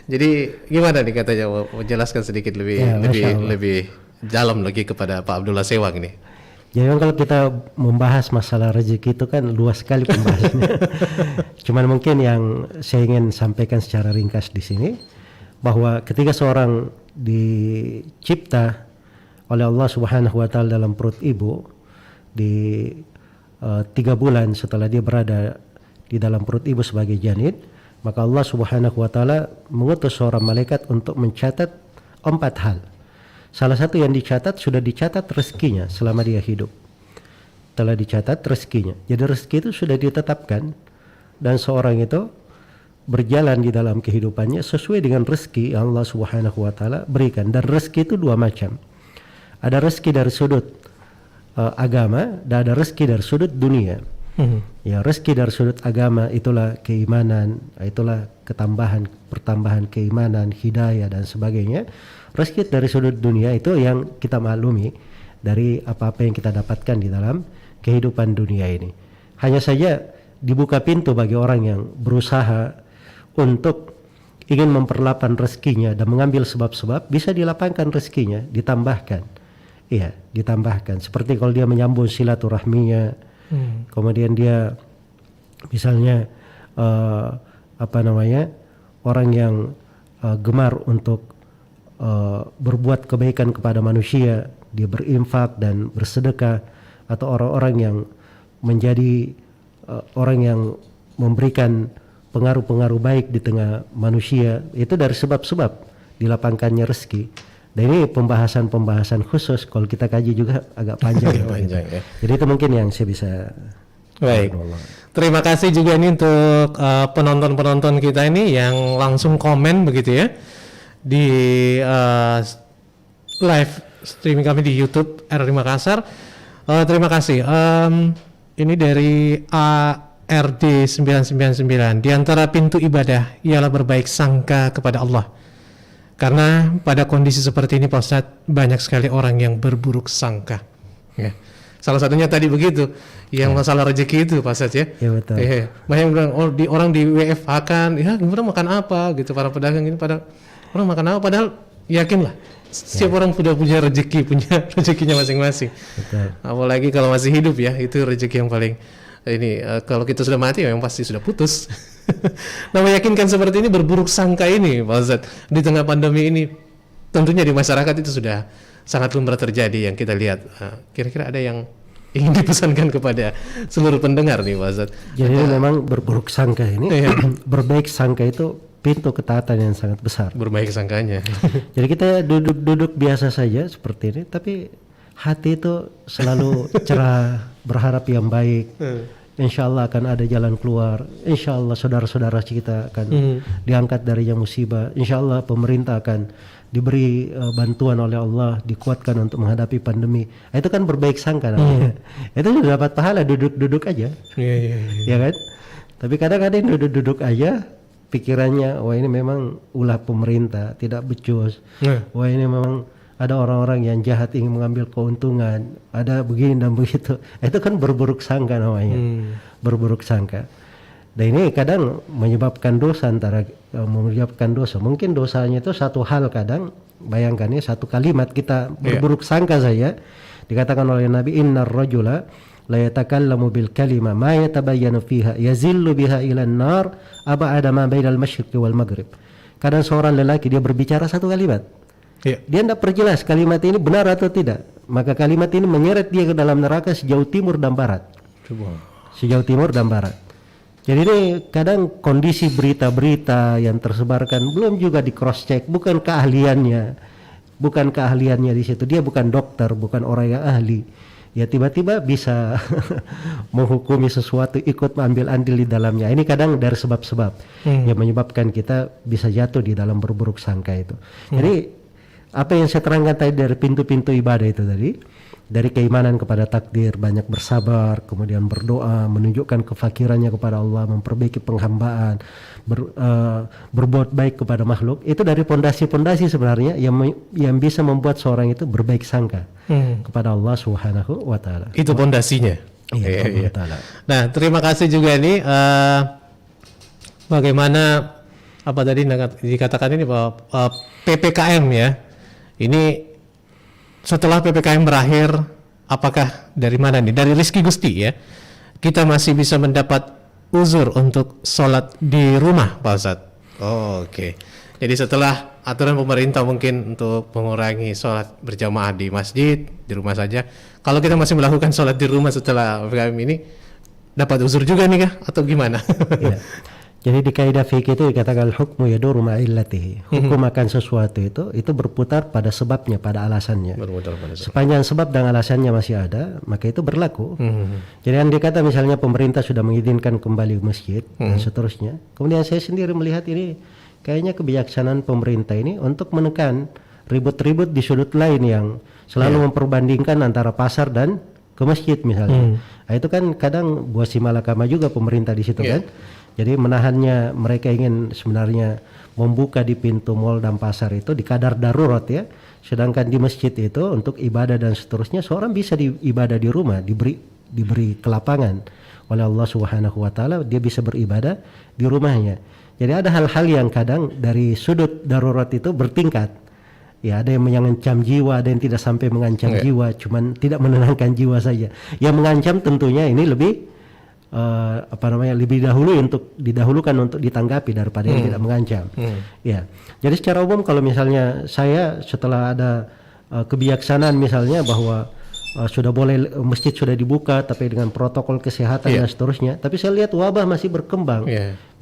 Jadi gimana nih katanya, menjelaskan sedikit lebih dalam lagi kepada Pak Abdullah Sewang ini. Jadi kalau kita membahas masalah rezeki itu kan luas sekali pembahasannya. Cuman mungkin yang saya ingin sampaikan secara ringkas di sini, bahwa ketika seorang dicipta oleh Allah Subhanahu wa taala dalam perut ibu di 3 bulan setelah dia berada di dalam perut ibu sebagai janin, maka Allah Subhanahu wa taala mengutus seorang malaikat untuk mencatat 4 hal. Salah satu yang dicatat, sudah dicatat rezekinya selama dia hidup. Telah dicatat rezekinya. Jadi rezeki itu sudah ditetapkan, dan seorang itu berjalan di dalam kehidupannya sesuai dengan rezeki yang Allah Subhanahu wa taala berikan. Dan rezeki itu 2 macam. Ada rezeki dari sudut agama, dan ada rezeki dari sudut dunia. Ya, rezeki dari sudut agama itulah keimanan, itulah pertambahan keimanan, hidayah dan sebagainya. Rezeki dari sudut dunia itu yang kita maklumi dari apa-apa yang kita dapatkan di dalam kehidupan dunia ini. Hanya saja dibuka pintu bagi orang yang berusaha untuk ingin memperlapang rezekinya dan mengambil sebab-sebab, bisa dilapangkan rezekinya, ditambahkan. Iya, ditambahkan. Seperti kalau dia menyambung silaturahminya, kemudian dia misalnya orang yang gemar untuk berbuat kebaikan kepada manusia, dia berinfak dan bersedekah, atau orang-orang yang menjadi orang yang memberikan pengaruh-pengaruh baik di tengah manusia, itu dari sebab-sebab dilapangkannya rezeki. Dan ini pembahasan khusus, kalau kita kaji juga agak panjang. Ya. Jadi itu mungkin yang saya bisa. Baik. Terima kasih juga nih untuk penonton-penonton kita ini yang langsung komen begitu ya di live streaming kami di YouTube RRI Makassar. Terima kasih. Ini dari ARD 999. Di antara pintu ibadah ialah berbaik sangka kepada Allah. Karena pada kondisi seperti ini Pak Ustadz, banyak sekali orang yang berburuk sangka. Ya. Salah satunya tadi begitu, yang masalah rezeki itu Pak Ustadz ya. Ya betul. Banyak yang bilang, orang di WFH kan, ya gimana makan apa gitu, para pedagang ini pada orang makan apa, padahal yakinlah setiap orang sudah punya rezeki, punya rezekinya masing-masing. Betul. Apalagi kalau masih hidup ya, itu rezeki yang paling ini. Kalau kita sudah mati memang pasti sudah putus. Nah, meyakinkan seperti ini, berburuk sangka ini Pak Ustadz di tengah pandemi ini, tentunya di masyarakat itu sudah sangat lumrah terjadi yang kita lihat. Kira-kira ada yang ingin dipesankan kepada seluruh pendengar nih Pak Ustadz? Jadi memang berburuk sangka ini, berbaik sangka itu pintu ketaatan yang sangat besar. Berbaik sangkanya. Jadi kita duduk biasa saja seperti ini, tapi hati itu selalu cerah, berharap yang baik. Insya Allah akan ada jalan keluar. Insya Allah saudara-saudara kita akan diangkat darinya musibah. Insya Allah pemerintah akan diberi bantuan oleh Allah, dikuatkan untuk menghadapi pandemi. Itu kan berbaik sangka namanya. Itu sudah dapat pahala, duduk-duduk aja. Ya kan? Tapi kadang-kadang duduk-duduk aja, pikirannya, wah ini memang ulah pemerintah, tidak becus. Wah ini memang ada orang-orang yang jahat ingin mengambil keuntungan, ada begini dan begitu. Itu kan berburuk sangka namanya. Berburuk sangka. Dan ini kadang menyebabkan dosa, menyebabkan dosa. Mungkin dosanya itu satu hal, kadang bayangkan ya, satu kalimat kita berburuk sangka saja. Dikatakan oleh Nabi, innar rajula la yatakallamu bil kalima ma yatabayyanu fiha yazillu biha ila an-nar ab'ada ma bainal masyriqi wal maghrib. Kadang seorang lelaki dia berbicara satu kalimat. Dia tidak perjelas kalimat ini benar atau tidak. Maka kalimat ini menyeret dia ke dalam neraka sejauh timur dan barat. Sejauh timur dan barat. Jadi ini kadang kondisi berita-berita yang tersebarkan belum juga di cross check, bukan keahliannya di situ. Dia bukan dokter, bukan orang yang ahli. Ya tiba-tiba bisa menghukumi sesuatu, ikut mengambil andil di dalamnya. Ini kadang dari sebab-sebab yang menyebabkan kita bisa jatuh di dalam berburuk sangka itu. Jadi apa yang saya terangkan tadi dari pintu-pintu ibadah itu tadi, dari keimanan kepada takdir, banyak bersabar, kemudian berdoa, menunjukkan kefakirannya kepada Allah, memperbaiki penghambaan, berbuat baik kepada makhluk, itu dari pondasi-pondasi sebenarnya yang bisa membuat seorang itu berbaik sangka kepada Allah Subhanahu wa Ta'ala. Itu pondasinya. Iya. Nah, terima kasih juga nih. Bagaimana apa tadi dikatakan ini bahwa PPKM ya. Ini setelah PPKM berakhir, apakah dari mana nih? Dari rezeki Gusti ya, kita masih bisa mendapat uzur untuk sholat di rumah Pak Ustadz. Oke. Jadi setelah aturan pemerintah mungkin untuk mengurangi sholat berjamaah di masjid, di rumah saja. Kalau kita masih melakukan sholat di rumah setelah PPKM ini, dapat uzur juga nih kah? Atau gimana? Ya. Jadi di kaidah fikih itu dikatakan hukmu yaduru ma'illatihi. Hukum akan sesuatu itu berputar pada sebabnya, pada alasannya. Sepanjang sebab dan alasannya masih ada, maka itu berlaku. Jadi andai kata misalnya pemerintah sudah mengizinkan kembali masjid dan seterusnya. Kemudian saya sendiri melihat ini kayaknya kebijaksanaan pemerintah ini untuk menekan ribut-ribut di sudut lain yang selalu memperbandingkan antara pasar dan ke masjid misalnya. Nah, itu kan kadang buah si malakama juga pemerintah di situ kan. Jadi menahannya, mereka ingin sebenarnya membuka di pintu mal dan pasar itu di kadar darurat ya. Sedangkan di masjid itu untuk ibadah dan seterusnya seorang bisa ibadah di rumah, diberi kelapangan oleh Allah Subhanahu wa taala, dia bisa beribadah di rumahnya. Jadi ada hal-hal yang kadang dari sudut darurat itu bertingkat. Ya, ada yang mengancam jiwa, ada yang tidak sampai mengancam jiwa, cuman tidak menenangkan jiwa saja. Yang mengancam tentunya ini lebih lebih didahulukan untuk ditanggapi daripada yang tidak mengancam. Ya. Jadi secara umum kalau misalnya saya setelah ada kebijaksanaan misalnya bahwa sudah boleh masjid sudah dibuka tapi dengan protokol kesehatan dan seterusnya, tapi saya lihat wabah masih berkembang.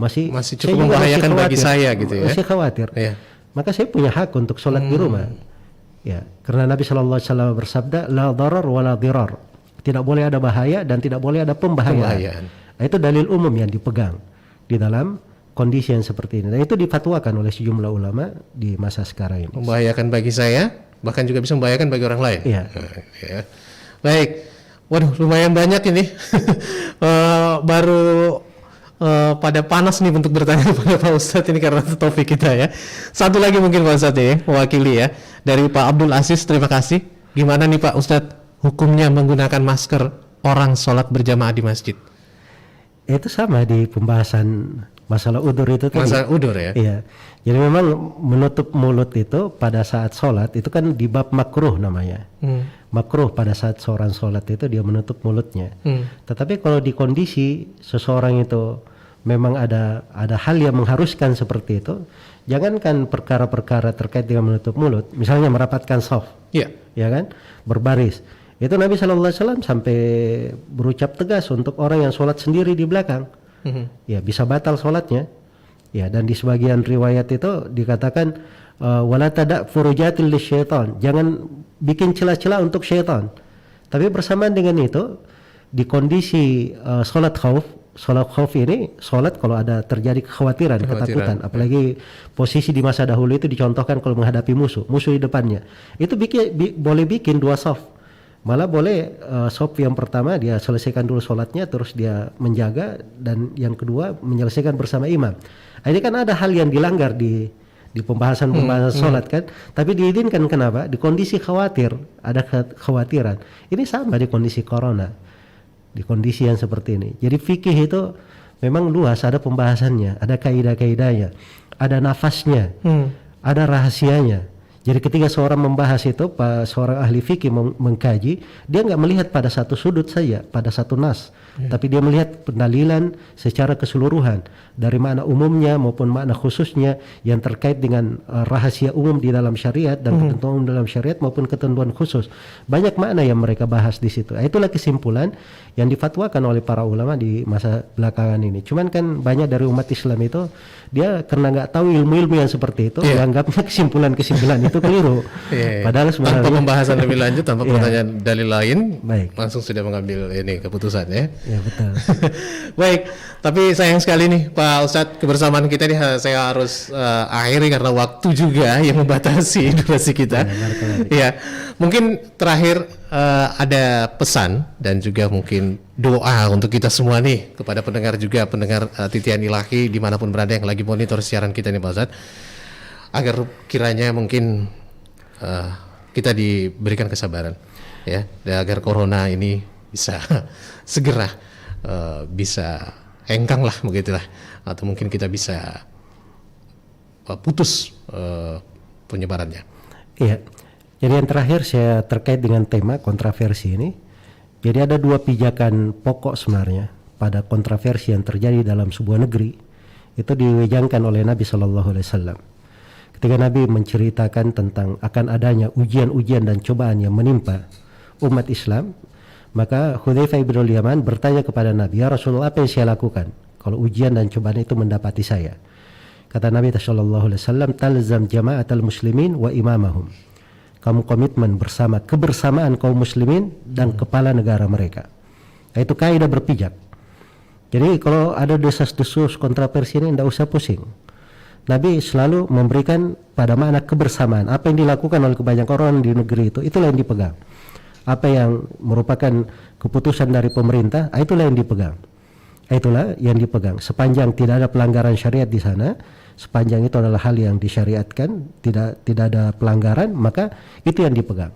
Masih cukup membahayakan bagi saya gitu ya. Masih khawatir. Maka saya punya hak untuk sholat di rumah. Ya, karena Nabi sallallahu alaihi wasallam bersabda la darar wa la dirar. Tidak boleh ada bahaya dan tidak boleh ada pembahayaan. Nah, itu dalil umum yang dipegang di dalam kondisi yang seperti ini. Dan itu difatwakan oleh sejumlah ulama di masa sekarang ini. Membahayakan bagi saya, bahkan juga bisa membahayakan bagi orang lain. Iya. Ya. Baik. Waduh, lumayan banyak ini. Baru pada panas nih untuk bertanya kepada Pak Ustadz ini karena topik kita ya. Satu lagi mungkin Pak Ustadz ya, mewakili ya, dari Pak Abdul Aziz, terima kasih. Gimana nih Pak Ustadz hukumnya menggunakan masker orang sholat berjamaah di masjid? Itu sama di pembahasan masalah udur itu kan. Masalah udur ya? Iya. Jadi memang menutup mulut itu pada saat sholat itu kan di bab makruh namanya. Makruh pada saat seorang sholat itu dia menutup mulutnya. Tetapi kalau di kondisi seseorang itu memang ada hal yang mengharuskan seperti itu, jangankan perkara-perkara terkait dengan menutup mulut, misalnya merapatkan shaf, ya kan, berbaris. Itu Nabi SAW sampai berucap tegas untuk orang yang sholat sendiri di belakang, ya bisa batal sholatnya. Ya, dan di sebagian riwayat itu dikatakan wala tada' furujatil lisyaitan, jangan bikin celah-celah untuk syaitan. Tapi bersamaan dengan itu di kondisi sholat khauf ini, sholat kalau ada terjadi kekhawatiran, ketakutan, apalagi posisi di masa dahulu itu dicontohkan kalau menghadapi musuh di depannya, itu boleh bikin dua shaf. Malah boleh shaf yang pertama dia selesaikan dulu sholatnya, terus dia menjaga, dan yang kedua menyelesaikan bersama imam. Ini kan ada hal yang dilanggar di pembahasan sholat kan, tapi diizinkan. Kenapa? Di kondisi khawatir, ada kekhawatiran. Ini sama di kondisi corona, di kondisi yang seperti ini. Jadi fikih itu memang luas, ada pembahasannya, ada kaidah-kaidahnya, ada nafasnya, ada rahasianya. Jadi ketika seorang membahas itu, seorang ahli fikih mengkaji, dia nggak melihat pada satu sudut saja, pada satu nas, tapi dia melihat pendalilan secara keseluruhan dari makna umumnya maupun makna khususnya yang terkait dengan rahasia umum di dalam syariat dan ketentuan umum dalam syariat maupun ketentuan khusus. Banyak makna yang mereka bahas di situ. Itulah kesimpulan yang difatwakan oleh para ulama di masa belakangan ini. Cuman kan banyak dari umat Islam itu dia karena nggak tahu ilmu-ilmu yang seperti itu, dianggapnya kesimpulan-kesimpulan itu keliru. Padahal sebenarnya tanpa pembahasan lebih lanjut, tanpa pertanyaan dalil lain, langsung sudah mengambil ini keputusan ya. Ya betul. Baik, tapi sayang sekali nih Pak Ustadz, kebersamaan kita ini saya harus akhiri karena waktu juga yang membatasi durasi kita. Ya, mungkin terakhir ada pesan dan juga mungkin doa untuk kita semua nih kepada pendengar Titian Ilahi dimanapun berada yang lagi monitor siaran kita nih Pak Ustadz, agar kiranya mungkin kita diberikan kesabaran ya, dan agar corona ini bisa segera bisa hengkang lah begitulah, atau mungkin kita bisa putus penyebarannya. Iya. Jadi yang terakhir saya terkait dengan tema kontroversi ini. Jadi ada dua pijakan pokok sebenarnya pada kontroversi yang terjadi dalam sebuah negeri. Itu diwejangkan oleh Nabi SAW. Ketika Nabi menceritakan tentang akan adanya ujian-ujian dan cobaan yang menimpa umat Islam, maka Hudzaifah bin Yaman bertanya kepada Nabi, "Ya Rasulullah, apa yang saya lakukan kalau ujian dan cobaan itu mendapati saya?" Kata Nabi SAW, "Talzam jama'atal muslimin wa imamahum." Kamu komitmen kebersamaan kaum muslimin dan kepala negara mereka. Nah, itu kaidah berpijak. Jadi kalau ada desas-desus kontroversi ini tidak usah pusing. Nabi selalu memberikan pada makna kebersamaan. Apa yang dilakukan oleh kebanyakan orang di negeri itu, itulah yang dipegang. Apa yang merupakan keputusan dari pemerintah, itulah yang dipegang. Itulah yang dipegang. Sepanjang tidak ada pelanggaran syariat di sana, sepanjang itu adalah hal yang disyariatkan, tidak ada pelanggaran, maka itu yang dipegang.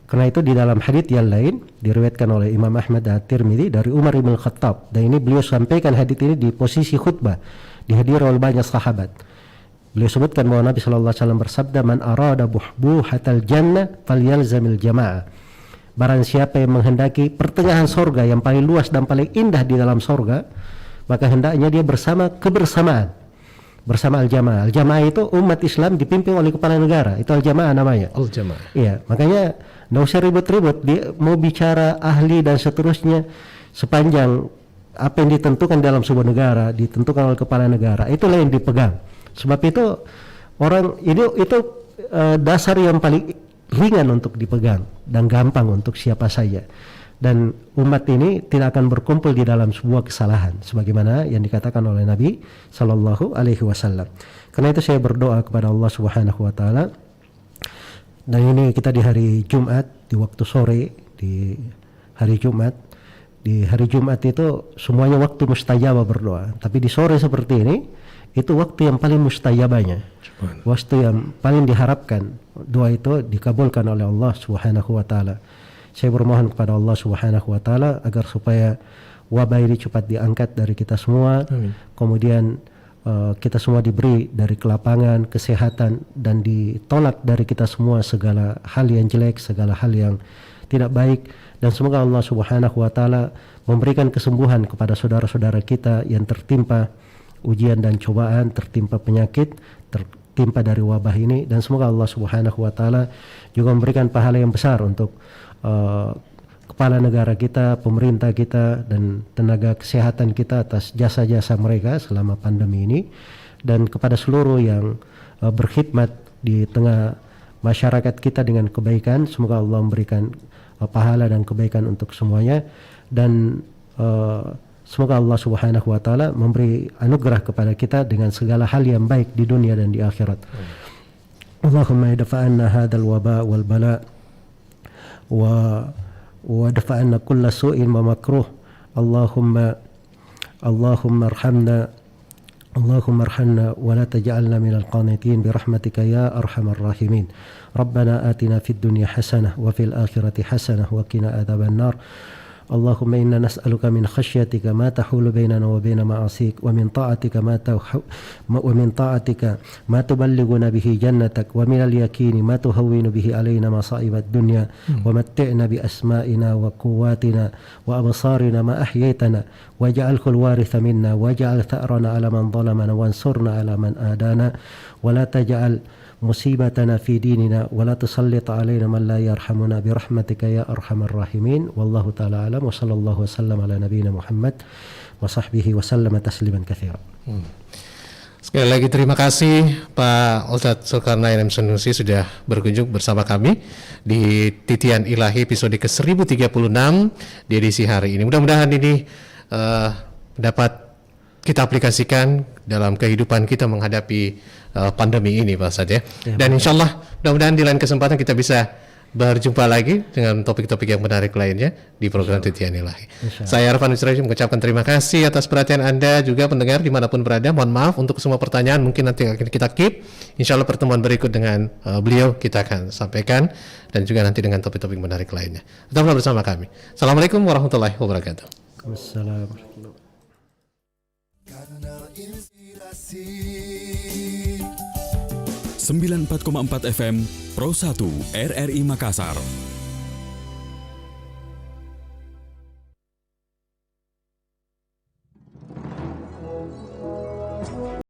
Karena itu di dalam hadits yang lain diriwayatkan oleh Imam Ahmad dan Tirmidzi dari Umar bin Khattab, dan ini beliau sampaikan hadits ini di posisi khutbah, dihadiri oleh banyak sahabat. Beliau sebutkan bahwa Nabi sallallahu alaihi wasallam bersabda, "Man arada buhbuhatal jannah falyalzamil jamaah." Barang siapa yang menghendaki pertengahan sorga yang paling luas dan paling indah di dalam sorga, maka hendaknya dia bersama kebersamaan, bersama al-jamaah. Al-jamaah itu umat Islam dipimpin oleh kepala negara, itu al-jamaah namanya. Al-jamaah. Iya, makanya nggak usah ribut-ribut. Dia mau bicara ahli dan seterusnya, sepanjang apa yang ditentukan dalam sebuah negara, ditentukan oleh kepala negara, itulah yang dipegang. Sebab itu orang itu dasar yang paling ringan untuk dipegang dan gampang untuk siapa saja, dan umat ini tidak akan berkumpul di dalam sebuah kesalahan sebagaimana yang dikatakan oleh Nabi Sallallahu Alaihi Wasallam. Karena itu saya berdoa kepada Allah Subhanahu Wa Taala, dan ini kita di hari Jumat, di waktu sore, di hari Jumat. Di hari Jumat itu semuanya waktu mustajabah berdoa, tapi di sore seperti ini itu waktu yang paling mustajabahnya, waktu yang paling diharapkan doa itu dikabulkan oleh Allah Subhanahu Wa Taala. Saya bermohon kepada Allah Subhanahu Wa Taala agar supaya wabah ini cepat diangkat dari kita semua. Amin. Kemudian kita semua diberi dari kelapangan, kesehatan, dan ditolak dari kita semua segala hal yang jelek, segala hal yang tidak baik, dan semoga Allah Subhanahu Wa Taala memberikan kesembuhan kepada saudara-saudara kita yang tertimpa ujian dan cobaan, tertimpa penyakit, tertimpa dari wabah ini, dan semoga Allah Subhanahu Wa Taala juga memberikan pahala yang besar untuk kepala negara kita, pemerintah kita, dan tenaga kesehatan kita atas jasa-jasa mereka selama pandemi ini, dan kepada seluruh yang berkhidmat di tengah masyarakat kita dengan kebaikan, semoga Allah memberikan pahala dan kebaikan untuk semuanya, dan semoga Allah Subhanahu Wa Taala memberi anugerah kepada kita dengan segala hal yang baik di dunia dan di akhirat. Allahumma idfa'anna hadzal waba wal bala wa dafa'anna kulla su'in wa makruh. Allahumma arhamna wa la taj'alna minal qanitin bi rahmatika ya arhamar rahimin. Rabbana atina fid dunya hasanah wa fil akhirati hasanah wa qina adzaban nar. اللهم إنا نسألك من خشيتك ما تحول بيننا وبين معاصيك ومن طاعتك ما تبلغنا به جنتك ومن اليقين ما تهون به علينا مصائب الدنيا ومتعنا بأسمائنا وقواتنا وأبصارنا ما أحييتنا واجعله الوارث منا واجعل ثأرنا على من ظلمنا وانصرنا على من آدانا ولا تجعل مصيبتنا في ديننا ولا تسلط علينا من لا يرحمنا برحمتك يا أرحم الراحمين. والله تعالى أعلم وصلى الله وسلم على نبينا محمد وصحبه وسلم تسليما كثيرا. Sekali lagi terima kasih Pak Ustadz Zulkarnain M. Sanusi sudah berkunjung bersama kami di Titian Ilahi episode ke-1036 di edisi hari ini. Mudah-mudahan ini dapat kita aplikasikan dalam kehidupan kita menghadapi pandemi ini Pak Ustadz ya. Dan insya Allah mudah-mudahan di lain kesempatan kita bisa berjumpa lagi dengan topik-topik yang menarik lainnya di program Titian Ilahi. Saya Arfan Wisraji mengucapkan terima kasih atas perhatian Anda juga pendengar dimanapun berada. Mohon maaf untuk semua pertanyaan mungkin nanti akan kita keep. Insya Allah pertemuan berikut dengan beliau kita akan sampaikan, dan juga nanti dengan topik-topik menarik lainnya. Tetaplah bersama kami. Assalamualaikum warahmatullahi wabarakatuh. Wassalamualaikum. 94,4 FM Pro 1 RRI Makassar.